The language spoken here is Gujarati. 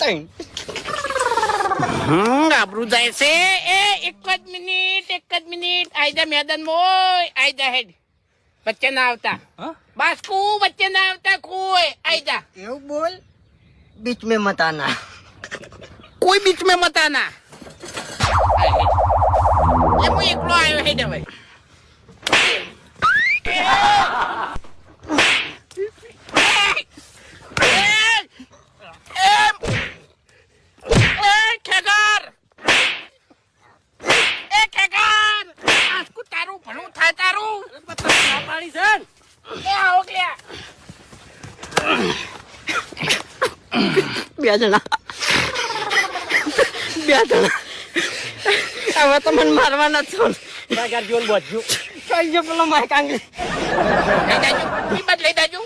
ત્રણ. આબરૂ જાય છે એ એક જ મિનિટ આઈજા મેદાન મોય આઈજા હેડ વચ્ચે ના આવતા બસ વચ્ચે ના આવતા કોઈ આઈજા એવું બોલ, બીચ મેં મત આના. કોઈ બીચ મેં મત આના. એ હું એકલો આવ્યો હેડ હવે. તારું ભણું થાય તારું પાણી છે એ આવો ક્યાં બે જણા હવે તો મને મારવાના છો. કઈ ગયો પેલો માઇક આંગળી લઈ જાજો